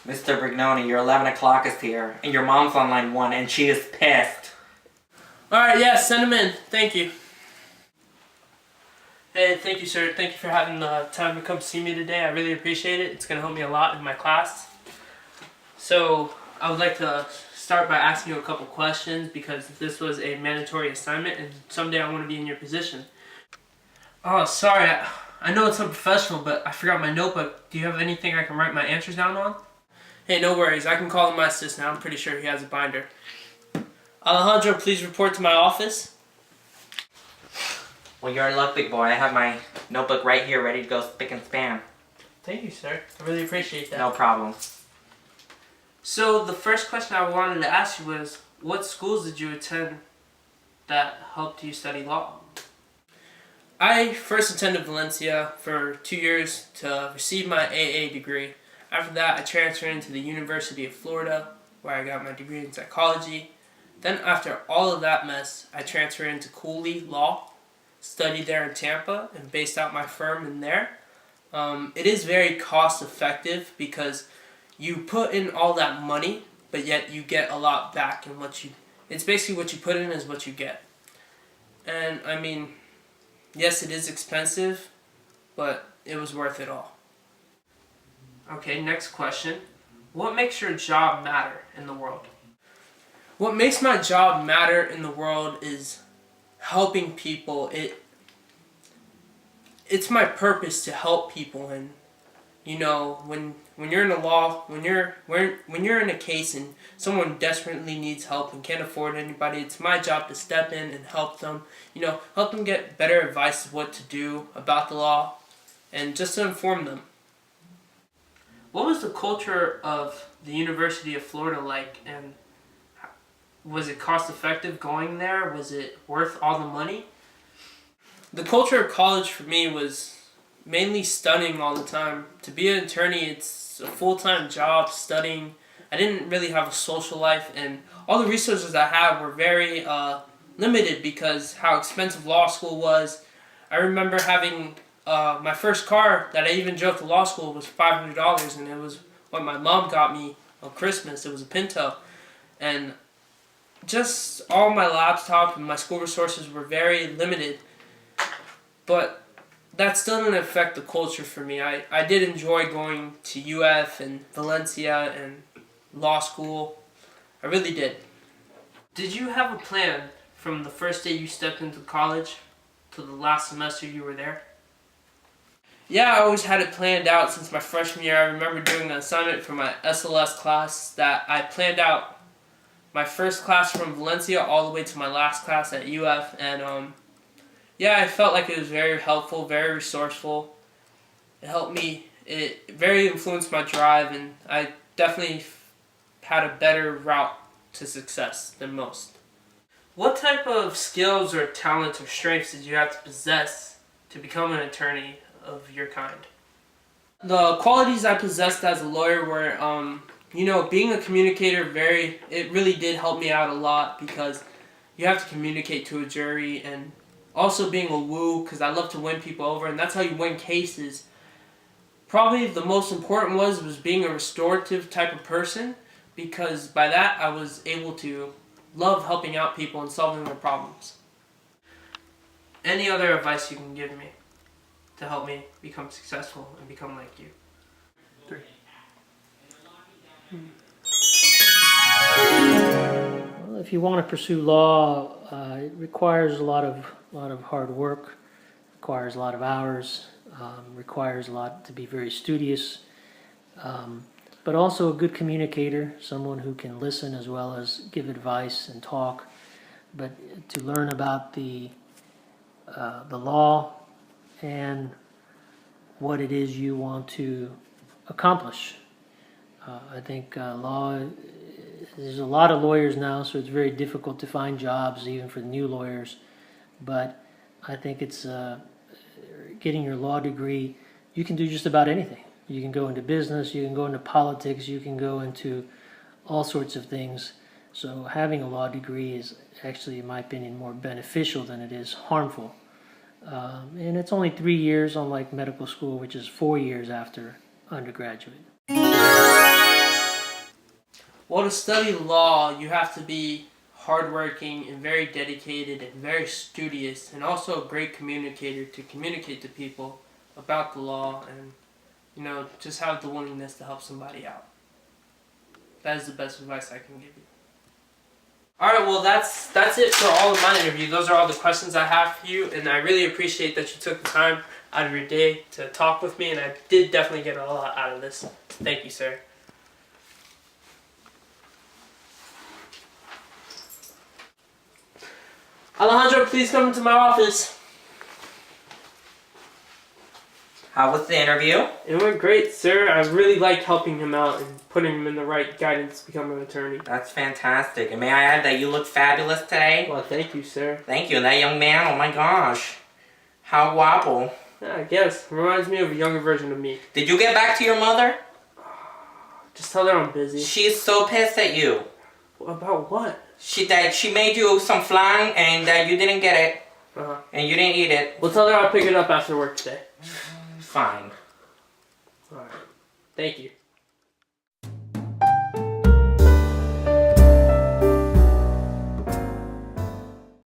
Mr. Brignoni, your 11 o'clock is here, and your mom's on line 1, and she is pissed. Alright, yeah, send him in. Thank you. Hey, thank you, sir. Thank you for having the time to come see me today. I really appreciate it. It's going to help me a lot in my class. So, I would like to start by asking you a couple questions because this was a mandatory assignment and someday I want to be in your position. Oh, sorry. I know it's unprofessional, but I forgot my notebook. Do you have anything I can write my answers down on? Hey, no worries. I can call my assistant. I'm pretty sure he has a binder. Alejandro, please report to my office. Well, you're in luck, big boy. I have my notebook right here ready to go spick and span. Thank you, sir. I really appreciate that. No problem. So, the first question I wanted to ask you was, what schools did you attend that helped you study law? I first attended Valencia for 2 years to receive my AA degree. After that, I transferred into the University of Florida, where I got my degree in psychology. Then, after all of that mess, I transferred into Cooley Law, studied there in Tampa, and based out my firm in there. It is very cost effective because you put in all that money, but yet you get a lot back in it's basically what you put in is what you get. And I mean, yes, it is expensive, but it was worth it all. Okay, next question. What makes your job matter in the world? What makes my job matter in the world is helping people. It's my purpose to help people, and you know, when you're in a law, when you're in a case and someone desperately needs help and can't afford anybody, it's my job to step in and help them. You know, help them get better advice of what to do about the law, and just to inform them. What was the culture of the University of Florida like, and was it cost effective going there? Was it worth all the money? The culture of college for me was mainly studying all the time. To be an attorney, it's a full-time job studying. I didn't really have a social life, and all the resources I had were very limited because how expensive law school was. I remember having my first car that I even drove to law school was $500, and it was what my mom got me on Christmas. It was a Pinto, and just all my laptop and my school resources were very limited. But that still didn't affect the culture for me. I did enjoy going to UF and Valencia and law school. I really did. Did you have a plan from the first day you stepped into college to the last semester you were there? Yeah, I always had it planned out since my freshman year. I remember doing an assignment for my SLS class that I planned out my first class from Valencia all the way to my last class at UF, and yeah, I felt like it was very helpful, very resourceful. It helped me. It very influenced my drive, and I definitely had a better route to success than most. What type of skills or talents or strengths did you have to possess to become an attorney of your kind? The qualities I possessed as a lawyer were, you know, being a communicator, it really did help me out a lot because you have to communicate to a jury, and also being a woo, because I love to win people over, and that's how you win cases. Probably the most important was being a restorative type of person, because by that I was able to love helping out people and solving their problems. Any other advice you can give me to help me become successful and become like you? 3. Well, if you want to pursue law, it requires a lot of hard work, requires a lot of hours, requires a lot to be very studious, but also a good communicator, someone who can listen as well as give advice and talk. But to learn about the law and what it is you want to accomplish. I think law, there's a lot of lawyers now, so it's very difficult to find jobs even for the new lawyers. But I think it's getting your law degree, you can do just about anything. You can go into business, you can go into politics, you can go into all sorts of things. So having a law degree is actually, in my opinion, more beneficial than it is harmful. And it's only 3 years, unlike medical school, which is 4 years after undergraduate. Well, to study law, you have to be hardworking and very dedicated and very studious, and also a great communicator to communicate to people about the law, and just have the willingness to help somebody out. That is the best advice I can give you. All right, well that's it for all of my interview. Those are all the questions I have for you, and I really appreciate that you took the time out of your day to talk with me, and I did definitely get a lot out of this. Thank you, sir. Alejandro, please come into my office. How was the interview? It went great, sir. I really liked helping him out and putting him in the right guidance to become an attorney. That's fantastic. And may I add that you look fabulous today? Well, thank you, sir. Thank you. And that young man, oh my gosh. How guapo. Yeah, I guess. Reminds me of a younger version of me. Did you get back to your mother? Just tell her I'm busy. She's so pissed at you. About what? She made you some flan and that you didn't get it. Uh-huh. And you didn't eat it. Well, tell her I'll pick it up after work today. Fine. Alright. Thank you.